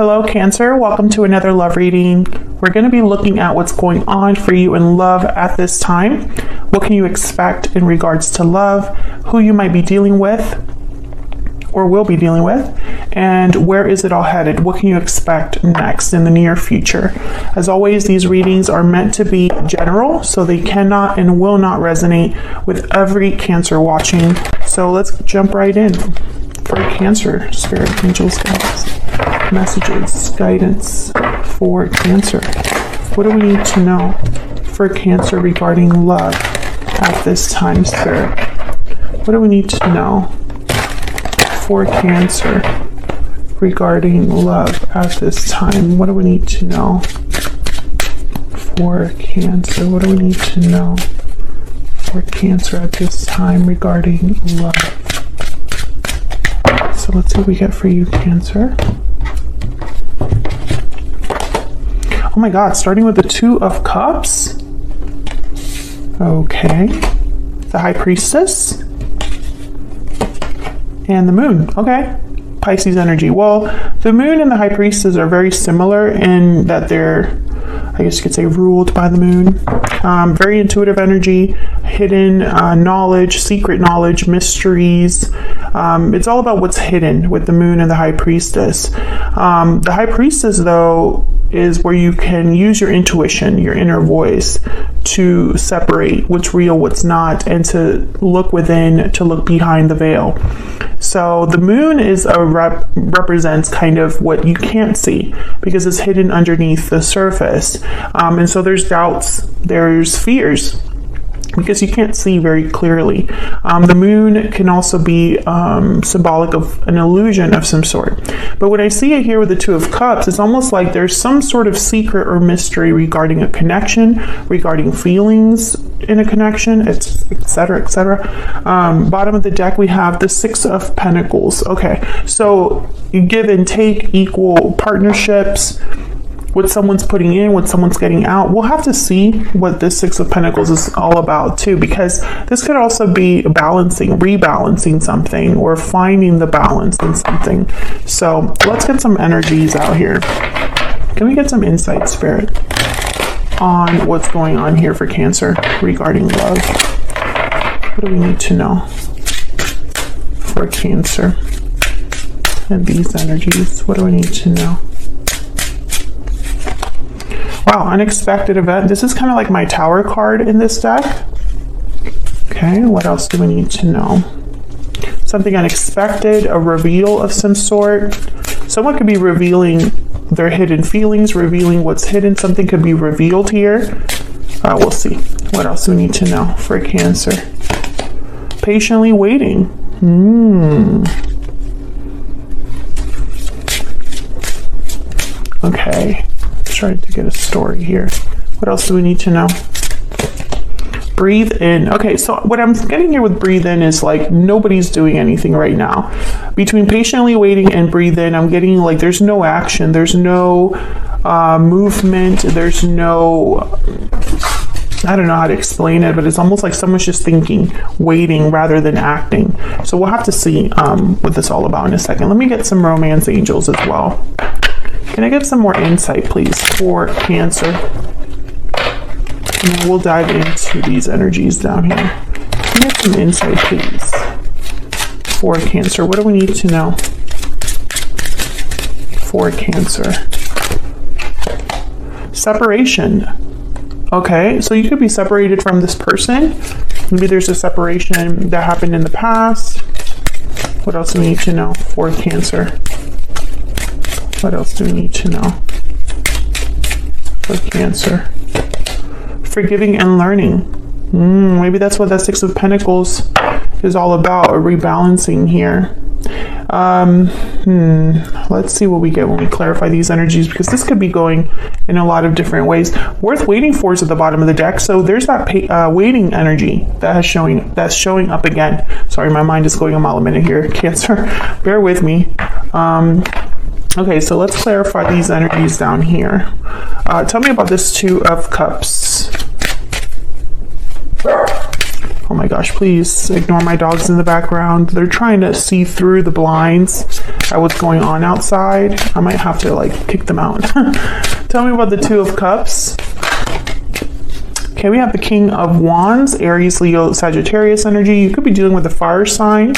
Hello, Cancer. Welcome to another love reading. We're going to be looking at what's going on for you in love at this time. What can you expect in regards to love, who you might be dealing with or will be dealing with, and where is it all headed? What can you expect next in the near future? As always, these readings are meant to be general, so they cannot and will not resonate with every Cancer watching. So let's jump right in. For Cancer, Spirit, Angels, guides, messages, guidance for Cancer. What do we need to know for Cancer regarding love at this time, Spirit? What do we need to know for Cancer regarding love at this time? What do we need to know for Cancer? What do we need to know for Cancer at this time regarding love? So let's see what we get for you, Cancer. Oh my God, starting with the Two of Cups. Okay. The High Priestess. And the Moon. Okay. Pisces energy. Well, the Moon and the High Priestess are very similar in that they're, I guess you could say, ruled by the Moon. Very intuitive energy, hidden knowledge, secret knowledge, mysteries. It's all about what's hidden with the Moon and the High Priestess. The High Priestess, though, is where you can use your intuition, your inner voice, to separate what's real, what's not, and to look within, to look behind the veil. So the Moon is represents kind of what you can't see because it's hidden underneath the surface. And so there's doubts, there's fears, because you can't see very clearly. The Moon can also be symbolic of an illusion of some sort. But when I see it here with the Two of Cups, it's almost like there's some sort of secret or mystery regarding a connection, regarding feelings in a connection, etc., etc. Bottom of the deck, we have the Six of Pentacles. Okay, so you give and take, equal partnerships, what someone's putting in, what someone's getting out. We'll have to see what this Six of Pentacles is all about too, because this could also be balancing, rebalancing something, or finding the balance in something. So let's get some energies out here. Can we get some insight, Spirit, on what's going on here for Cancer regarding love? What do we need to know for Cancer and these energies? What do we need to know? Wow, unexpected event. This is kind of like my Tower card in this deck. Okay, what else do we need to know? Something unexpected, a reveal of some sort. Someone could be revealing their hidden feelings, revealing what's hidden. Something could be revealed here. We'll see. What else do we need to know for Cancer? Patiently waiting. Okay. Trying to get a story here. What else do we need to know? Breathe in. Okay, so what I'm getting here with breathe in is like nobody's doing anything right now. Between patiently waiting and breathe in, I'm getting like there's no action, there's no movement, there's no, I don't know how to explain it, but it's almost like someone's just thinking, waiting rather than acting. So we'll have to see what this is all about in a second. Let me get some romance angels as well. Can I get some more insight, please, for Cancer? And then we'll dive into these energies down here. Can I get some insight, please, for Cancer? What do we need to know for Cancer? Separation. Okay, so you could be separated from this person. Maybe there's a separation that happened in the past. What else do we need to know for Cancer? What else do we need to know for Cancer? Forgiving and learning. Maybe that's what that Six of Pentacles is all about, a rebalancing here. Let's see what we get when we clarify these energies, because this could be going in a lot of different ways. Worth waiting for is at the bottom of the deck. So there's that waiting energy that's showing up again. Sorry, my mind is going a mile a minute here, Cancer. Bear with me. Okay, so let's clarify these energies down here. Tell me about this Two of Cups. Oh my gosh, please ignore my dogs in the background. They're trying to see through the blinds at what's going on outside. I might have to like kick them out. Tell me about the Two of Cups. Okay, we have the King of Wands, Aries, Leo, Sagittarius energy. You could be dealing with a fire sign,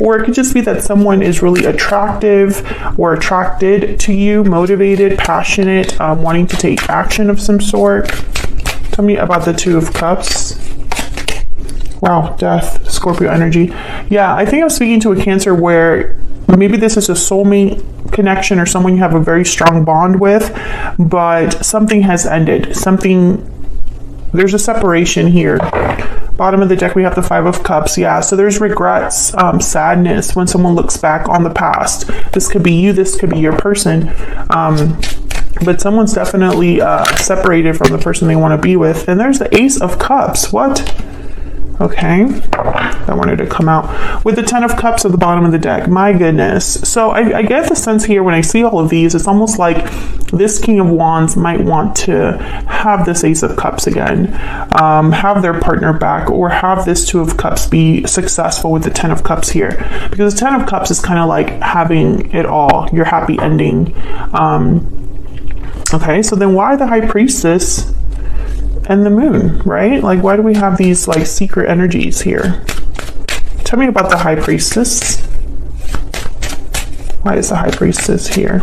or it could just be that someone is really attractive or attracted to you, motivated, passionate, wanting to take action of some sort. Tell me about the Two of Cups. Wow, Death, Scorpio energy. Yeah, I think I'm speaking to a Cancer where maybe this is a soulmate connection or someone you have a very strong bond with, but something has ended. There's a separation here. Bottom of the deck, we have the Five of Cups. Yeah, so there's regrets, sadness when someone looks back on the past. This could be you, this could be your person. But someone's definitely separated from the person they want to be with. And there's the Ace of Cups. What? Okay, I wanted to come out with the Ten of Cups at the bottom of the deck. My goodness. So I get the sense here when I see all of these, it's almost like this King of Wands might want to have this Ace of Cups again, have their partner back, or have this Two of Cups be successful with the Ten of Cups here. Because the Ten of Cups is kind of like having it all, your happy ending. Okay, so then why the High Priestess and the Moon, right? Like, why do we have these like secret energies here? Tell me about the High Priestess. Why is the High Priestess here?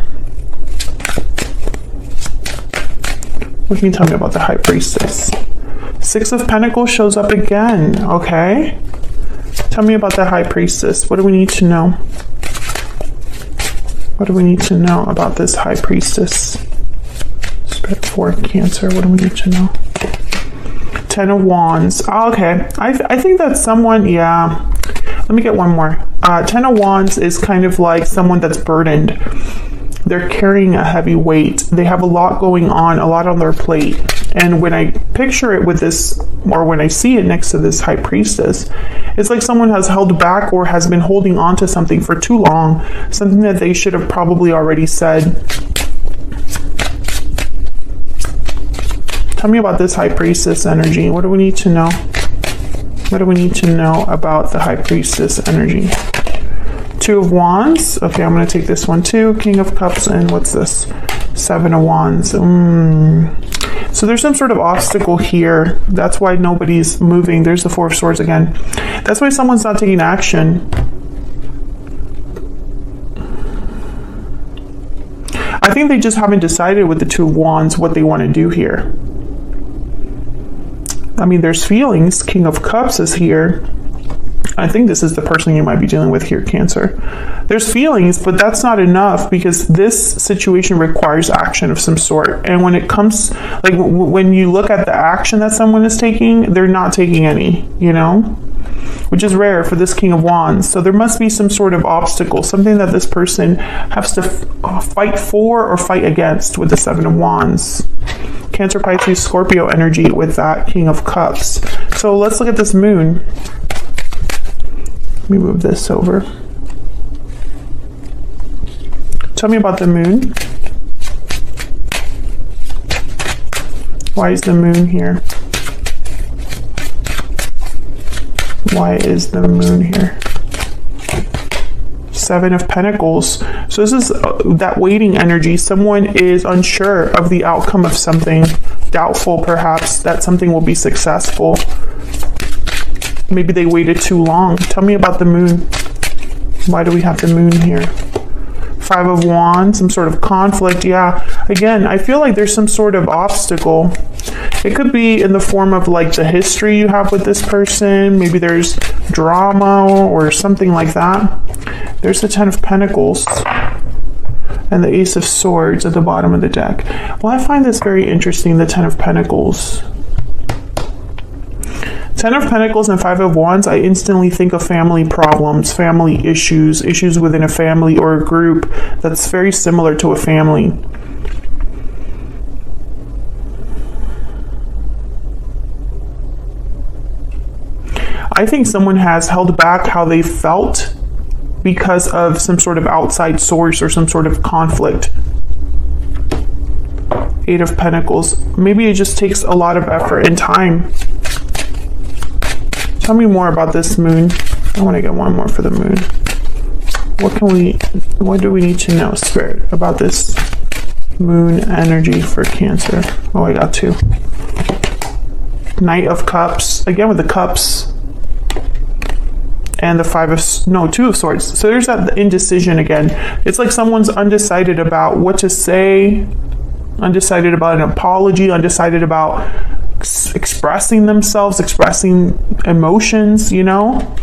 What can you tell me about the High Priestess? Six of Pentacles shows up again. Okay, tell me about the High Priestess. What do we need to know? What do we need to know about this High Priestess? Spirit for Cancer, what do we need to know? Ten of Wands. Oh, okay, I think that's someone, yeah. Let me get one more. Ten of Wands is kind of like someone that's burdened. They're carrying a heavy weight. They have a lot going on, a lot on their plate. And when I picture it with this, or when I see it next to this High Priestess, it's like someone has held back or has been holding on to something for too long, something that they should have probably already said. Tell me about this High Priestess energy. What do we need to know? What do we need to know about the High Priestess energy? Two of Wands. Okay, I'm going to take this one too. King of Cups, and what's this? Seven of Wands. So there's some sort of obstacle here. That's why nobody's moving. There's the Four of Swords again. That's why someone's not taking action. I think they just haven't decided with the Two of Wands what they want to do here. I mean, there's feelings. King of Cups is here. I think this is the person you might be dealing with here, Cancer. There's feelings, but that's not enough because this situation requires action of some sort. And when it comes, like when you look at the action that someone is taking, they're not taking any, you know, which is rare for this King of Wands. So there must be some sort of obstacle, something that this person has to fight for or fight against with the Seven of Wands. Cancer, Pisces, Scorpio energy with that King of Cups. So let's look at this Moon. Let me move this over. Tell me about the Moon. Why is the Moon here? Why is the Moon here? Seven of Pentacles. So this is that waiting energy. Someone is unsure of the outcome of something, doubtful perhaps that something will be successful. Maybe they waited too long. Tell me about the Moon. Why do we have the Moon here? Five of Wands, some sort of conflict. Yeah, again, I feel like there's some sort of obstacle. It could be in the form of like the history you have with this person. Maybe there's drama or something like that. There's the Ten of Pentacles and the Ace of Swords at the bottom of the deck. Well, I find this very interesting, the Ten of Pentacles. Ten of Pentacles and Five of Wands, I instantly think of family problems, family issues, issues within a family or a group that's very similar to a family. I think someone has held back how they felt because of some sort of outside source or some sort of conflict. Eight of Pentacles. Maybe it just takes a lot of effort and time Tell me more about this moon. I want to get one more for the moon. What do we need to know, Spirit, about this moon energy for Cancer? Oh, I got 2. Knight of Cups, again with the cups, and the 2 of Swords. So there's that indecision again. It's like someone's undecided about what to say, undecided about an apology, undecided about expressing themselves, expressing emotions, you know?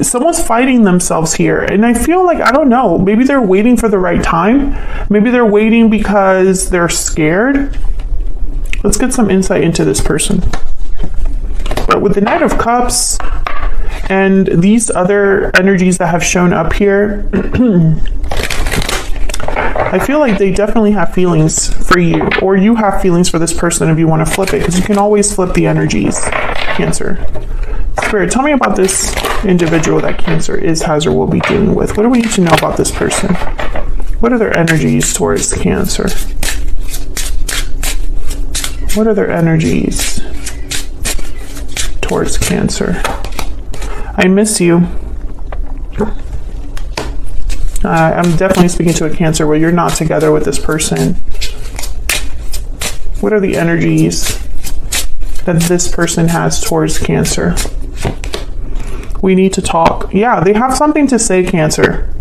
Someone's fighting themselves here. And I feel like, I don't know, maybe they're waiting for the right time. Maybe they're waiting because they're scared. Let's get some insight into this person. But with the Knight of Cups and these other energies that have shown up here, I feel like they definitely have feelings for you, or you have feelings for this person if you want to flip it, because you can always flip the energies, Cancer. Spirit, tell me about this individual that Cancer is, has, or will be dealing with. What do we need to know about this person? What are their energies towards Cancer? What are their energies towards Cancer? I miss you. I'm definitely speaking to a Cancer where you're not together with this person. What are the energies that this person has towards Cancer? We need to talk. Yeah, they have something to say, Cancer.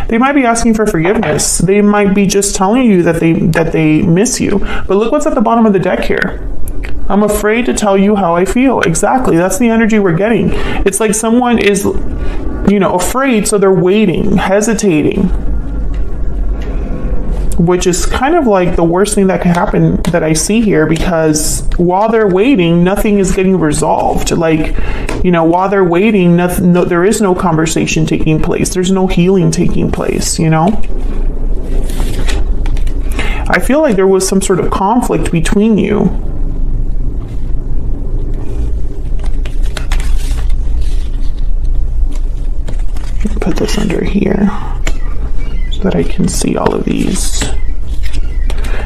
They might be asking for forgiveness. They might be just telling you that they miss you. But look what's at the bottom of the deck here. I'm afraid to tell you how I feel. Exactly. That's the energy we're getting. It's like someone is, you know, afraid, so they're waiting, hesitating, which is kind of like the worst thing that could happen that I see here, because while they're waiting, nothing is getting resolved. Like, you know, while they're waiting, there is no conversation taking place. There's no healing taking place, you know? I feel like there was some sort of conflict between you. Put this under here so that I can see all of these.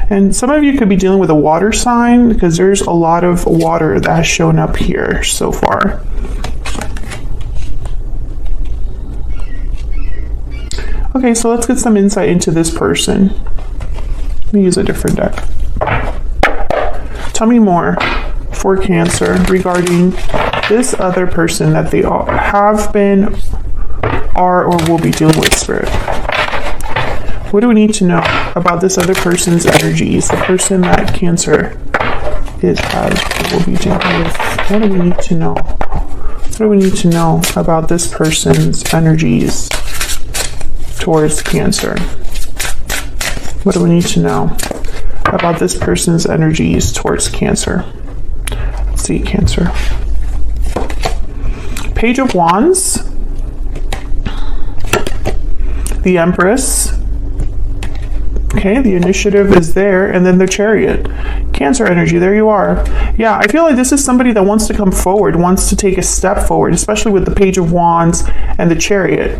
And some of you could be dealing with a water sign, because there's a lot of water that has shown up here so far. Okay, so let's get some insight into this person. Let me use a different deck. Tell me more for Cancer regarding this other person that they have been, are, or will be dealing with, Spirit. What do we need to know about this other person's energies? The person that Cancer is, has, or will be dealing with. What do we need to know? What do we need to know about this person's energies towards Cancer? What do we need to know about this person's energies towards Cancer? Let's see, Cancer. Page of Wands. The Empress. Okay, the initiative is there, and then the Chariot. Cancer energy, there you are. Yeah, I feel like this is somebody that wants to come forward, wants to take a step forward, especially with the Page of Wands and the Chariot.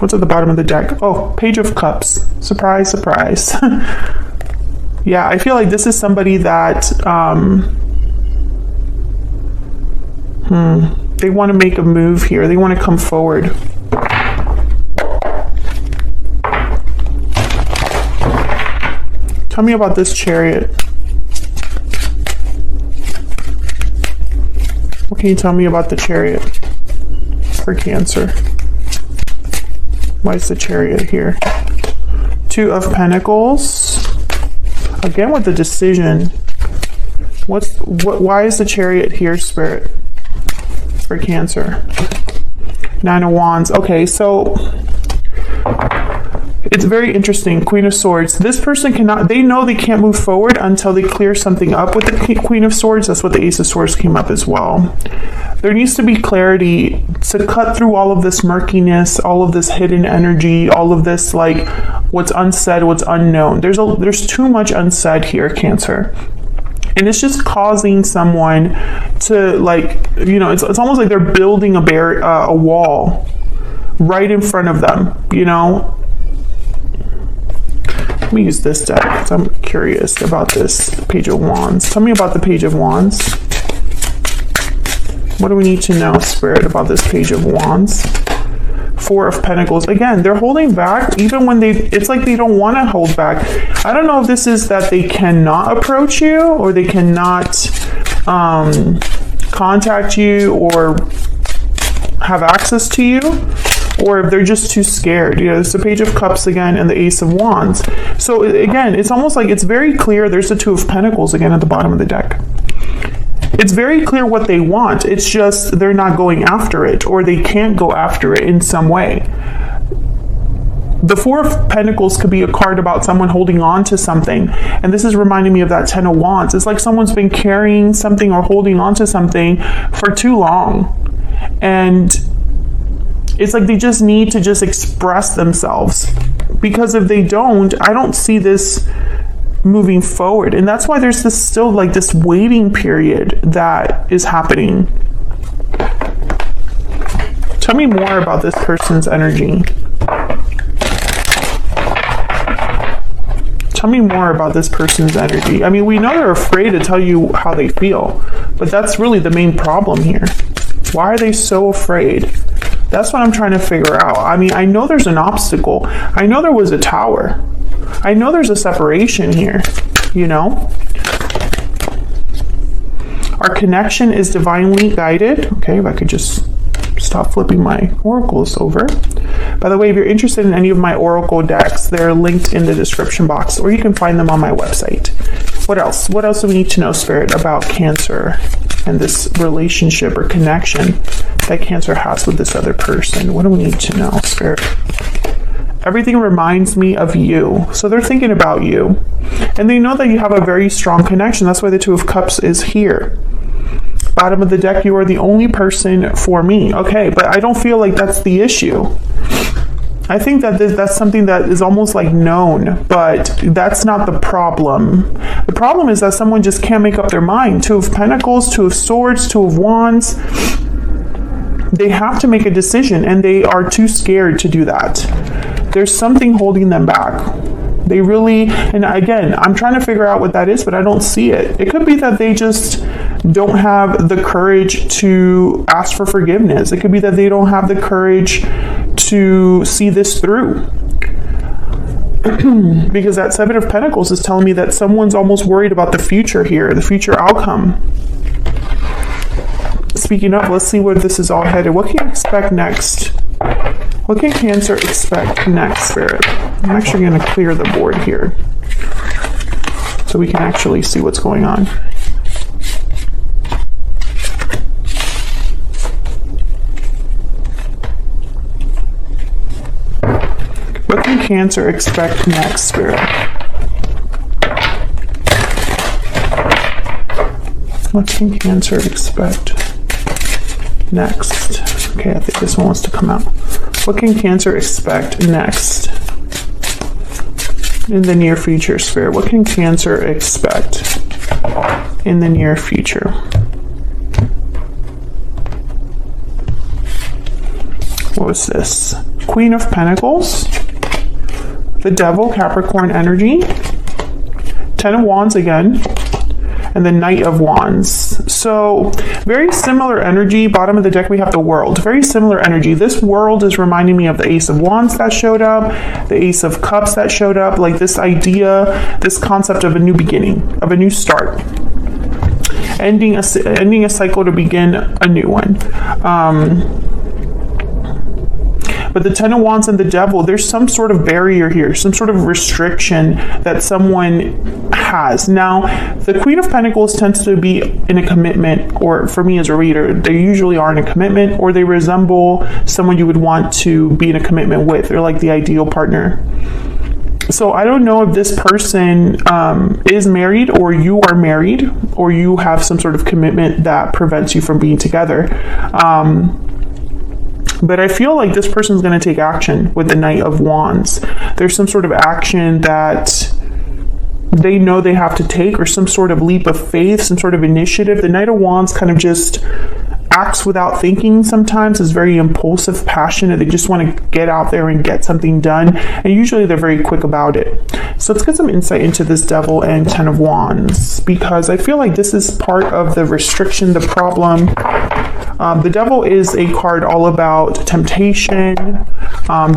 What's at the bottom of the deck? Oh, Page of Cups. Surprise, surprise. Yeah, I feel like this is somebody that they want to make a move here. They want to come forward. Tell me about this Chariot. What can you tell me about the Chariot for Cancer? Why is the Chariot here? 2 of Pentacles. Again with the decision. Why is the Chariot here, Spirit, for Cancer? 9 of Wands. Okay, so it's very interesting. Queen of Swords. This person cannot, they know they can't move forward until they clear something up with the Queen of Swords. That's what the Ace of Swords came up as well. There needs to be clarity to cut through all of this murkiness, all of this hidden energy, all of this, like, what's unsaid, what's unknown. There's too much unsaid here, Cancer. And it's just causing someone to, like, you know, it's almost like they're building a wall right in front of them, you know? Let me use this deck because I'm curious about this Page of Wands. Tell me about the Page of Wands. What do we need to know, Spirit, about this Page of Wands? Four of Pentacles. Again, they're holding back even when it's like they don't want to hold back. I don't know if this is that they cannot approach you or they cannot contact you or have access to you, or if they're just too scared. You know, it's the Page of Cups again and the Ace of Wands. So again, it's almost like it's very clear. There's the Two of Pentacles again at the bottom of the deck. It's very clear what they want. It's just they're not going after it, or they can't go after it in some way. The Four of Pentacles could be a card about someone holding on to something. And this is reminding me of that Ten of Wands. It's like someone's been carrying something or holding on to something for too long. And it's like they just need to just express themselves. Because if they don't, I don't see this moving forward. And that's why there's this still like this waiting period that is happening. Tell me more about this person's energy. Tell me more about this person's energy. I mean, we know they're afraid to tell you how they feel, but that's really the main problem here. Why are they so afraid? That's what I'm trying to figure out. I mean, I know there's an obstacle. I know there was a tower. I know there's a separation here, you know? Our connection is divinely guided. Okay, if I could just stop flipping my oracles over. By the way, if you're interested in any of my oracle decks, they're linked in the description box, or you can find them on my website. What else? What else do we need to know, Spirit, about Cancer and this relationship or connection that Cancer has with this other person? What do we need to know, Spirit? Everything reminds me of you. So they're thinking about you. And they know that you have a very strong connection. That's why the Two of Cups is here. Bottom of the deck, you are the only person for me. Okay, but I don't feel like that's the issue. I think that that's something that is almost like known, but that's not the problem. The problem is that someone just can't make up their mind. Two of Pentacles, Two of Swords, Two of Wands. They have to make a decision, and they are too scared to do that. There's something holding them back. They really, and again, I'm trying to figure out what that is, but I don't see it. It could be that they just don't have the courage to ask for forgiveness. It could be that they don't have the courage to see this through. Because that Seven of Pentacles is telling me that someone's almost worried about the future here, the future outcome. Speaking of, let's see where this is all headed. What can you expect next? What can Cancer expect next, Spirit? I'm actually going to clear the board here so we can actually see what's going on. What can Cancer expect next, Spirit? What can Cancer expect next? Okay, I think this one wants to come out. What can Cancer expect next in the near future, Spirit? What can Cancer expect in the near future? What was this? Queen of Pentacles, the Devil, Capricorn energy, Ten of Wands again, and the Knight of Wands. So very similar energy. Bottom of the deck, we have the World. Very similar energy. This World is reminding me of the Ace of Wands that showed up, the Ace of Cups that showed up, like this idea, this concept of a new beginning, of a new start. Ending a cycle to begin a new one. But the Ten of Wands and the Devil, there's some sort of barrier here, some sort of restriction that someone has. Now, the Queen of Pentacles tends to be in a commitment, or for me as a reader, they usually are in a commitment, or they resemble someone you would want to be in a commitment with. They're like the ideal partner. So I don't know if this person is married, or you are married, or you have some sort of commitment that prevents you from being together. But I feel like this person's going to take action with the Knight of Wands. There's some sort of action that they know they have to take, or some sort of leap of faith, some sort of initiative. The Knight of Wands kind of just acts without thinking sometimes, is very impulsive, passionate. They just want to get out there and get something done. And usually they're very quick about it. So let's get some insight into this Devil and Ten of Wands, because I feel like this is part of the restriction, the problem. The Devil is a card all about temptation,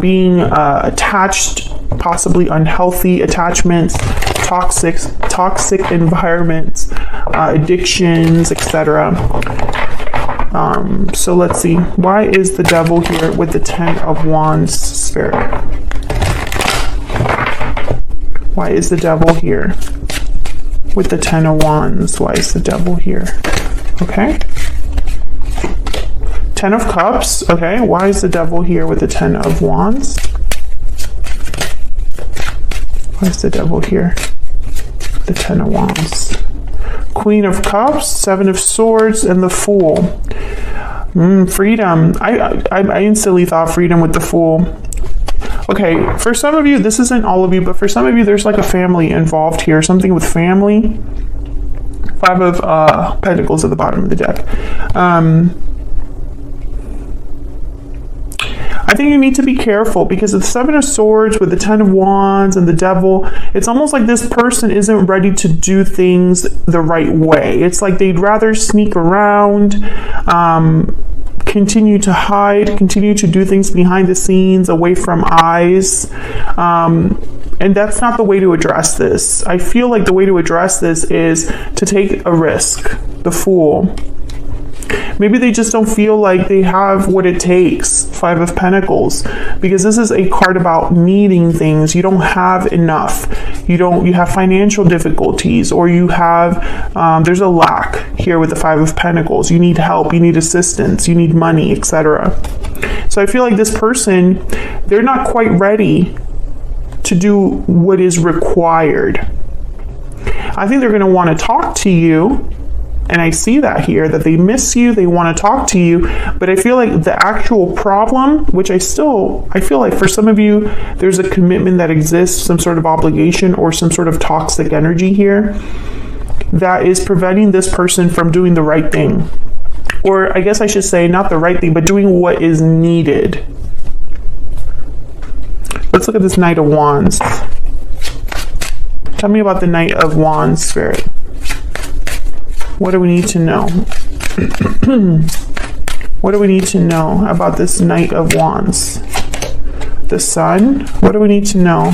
being attached, possibly unhealthy attachments, toxic environments, addictions, etc. So let's see. Why is the Devil here with the 10 of Wands, Spirit? Why is the Devil here with the 10 of Wands? Why is the Devil here? Okay. 10 of Cups. Okay. Why is the Devil here with the 10 of Wands? Why is the Devil here? The 10 of Wands. Queen of Cups, 7 of Swords, and the Fool. Freedom. I instantly thought freedom with the Fool. Okay, for some of you, this isn't all of you, but for some of you, there's like a family involved here, something with family. 5 of Pentacles at the bottom of the deck. I think you need to be careful because the 7 of Swords with the 10 of Wands and the Devil, it's almost like this person isn't ready to do things the right way. It's like they'd rather sneak around, continue to hide, continue to do things behind the scenes, away from eyes. And that's not the way to address this. I feel like the way to address this is to take a risk. The Fool. Maybe they just don't feel like they have what it takes. 5 of Pentacles, because this is a card about needing things. You don't have enough. You have financial difficulties, or you have, there's a lack here with the 5 of Pentacles. You need help, you need assistance, you need money, etc. So I feel like this person, they're not quite ready to do what is required. I think they're going to want to talk to you. And I see that here, that they miss you, they want to talk to you, but I feel like the actual problem, which I feel like for some of you, there's a commitment that exists, some sort of obligation or some sort of toxic energy here that is preventing this person from doing the right thing. Or I guess I should say not the right thing, but doing what is needed. Let's look at this Knight of Wands. Tell me about the Knight of Wands, Spirit. What do we need to know? What do we need to know about this Knight of Wands? The Sun? What do we need to know?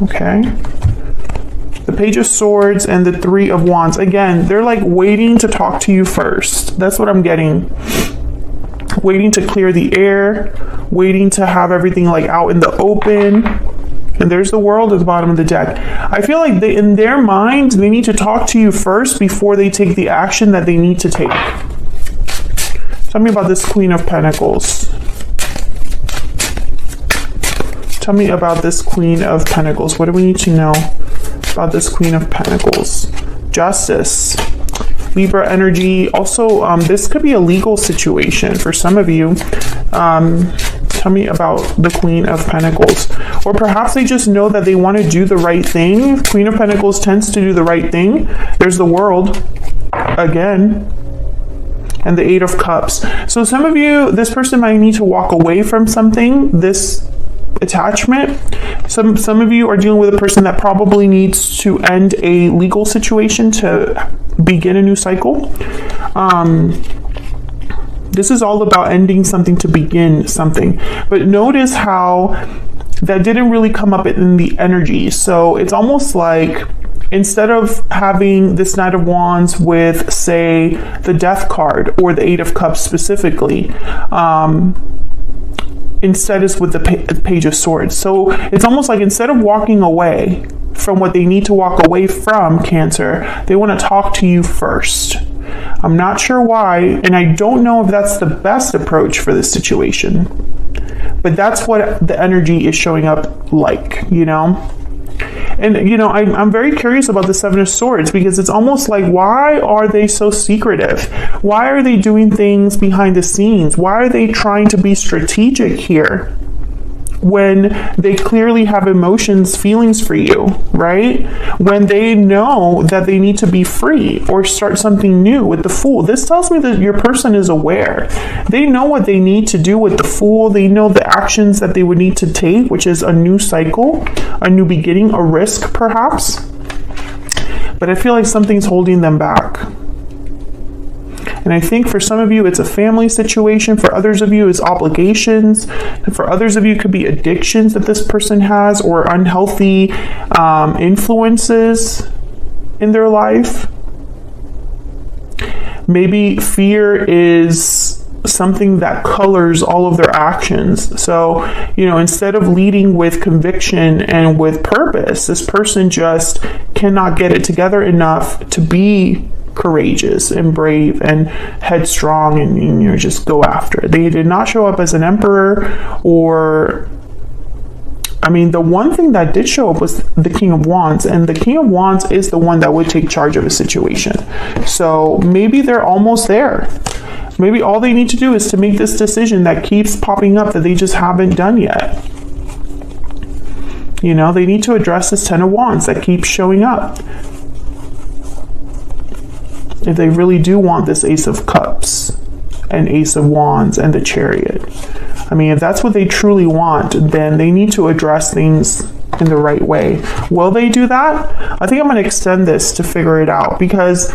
Okay. The Page of Swords and the 3 of Wands. Again, they're like waiting to talk to you first. That's what I'm getting. Waiting to clear the air. Waiting to have everything like out in the open. And there's the World at the bottom of the deck. I feel like in their mind, they need to talk to you first before they take the action that they need to take. Tell me about this Queen of Pentacles. Tell me about this Queen of Pentacles. What do we need to know about this Queen of Pentacles? Justice. Libra energy. Also, this could be a legal situation for some of you. Tell me about the Queen of Pentacles. Or perhaps they just know that they want to do the right thing. Queen of Pentacles tends to do the right thing. There's the World again. And the 8 of Cups. So some of you, this person might need to walk away from something, this attachment. Some of you are dealing with a person that probably needs to end a legal situation to begin a new cycle. This is all about ending something to begin something. But notice how that didn't really come up in the energy. So it's almost like instead of having this Knight of Wands with, say, the Death card or the 8 of Cups specifically, instead is with the Page of Swords. So it's almost like instead of walking away from what they need to walk away from, Cancer, they want to talk to you first. I'm not sure why, and I don't know if that's the best approach for this situation. But that's what the energy is showing up like, you know? And, you know, I'm very curious about the 7 of Swords because it's almost like, why are they so secretive? Why are they doing things behind the scenes? Why are they trying to be strategic here when they clearly have emotions, feelings for you, right? When they know that they need to be free or start something new with the Fool. This tells me that your person is aware. They know what they need to do with the Fool. They know the actions that they would need to take, which is a new cycle, a new beginning, a risk perhaps. But I feel like something's holding them back. And I think for some of you, it's a family situation. For others of you, it's obligations. And for others of you, it could be addictions that this person has, or unhealthy influences in their life. Maybe fear is something that colors all of their actions. So, instead of leading with conviction and with purpose, this person just cannot get it together enough to be courageous and brave and headstrong and just go after it. They did not show up as an emperor, or the one thing that did show up was the King of Wands, and the King of Wands is the one that would take charge of a situation. So maybe they're almost there. Maybe all they need to do is to make this decision that keeps popping up that they just haven't done yet. They need to address this Ten of Wands that keeps showing up. If they really do want this Ace of Cups and Ace of Wands and the Chariot. If that's what they truly want, then they need to address things in the right way. Will they do that? I think I'm going to extend this to figure it out, because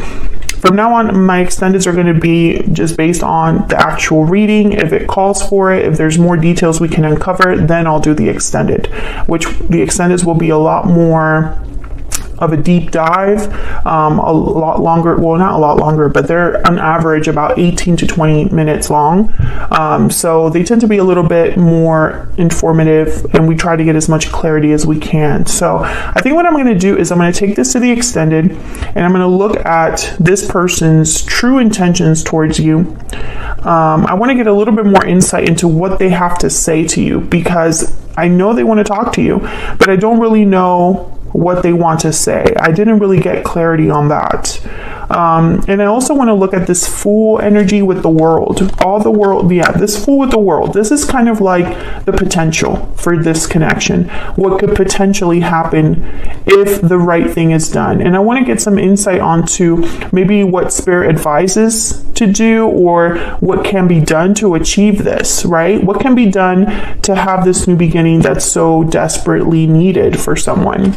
from now on, my extendeds are going to be just based on the actual reading. If it calls for it, if there's more details we can uncover, then I'll do the extended, which the extendeds will be a lot more of a deep dive, a lot longer. Well, not a lot longer, but they're on average about 18 to 20 minutes long. So they tend to be a little bit more informative, and we try to get as much clarity as we can. So I think what I'm going to do is I'm going to take this to the extended, and I'm going to look at this person's true intentions towards you. I want to get a little bit more insight into what they have to say to you, because I know they want to talk to you, but I don't really know what they want to say. I didn't really get clarity on that. And I also want to look at this Fool energy with the World. This Fool with the World. This is kind of like the potential for this connection. What could potentially happen if the right thing is done. And I want to get some insight onto maybe what Spirit advises to do, or what can be done to achieve this, right? What can be done to have this new beginning that's so desperately needed for someone.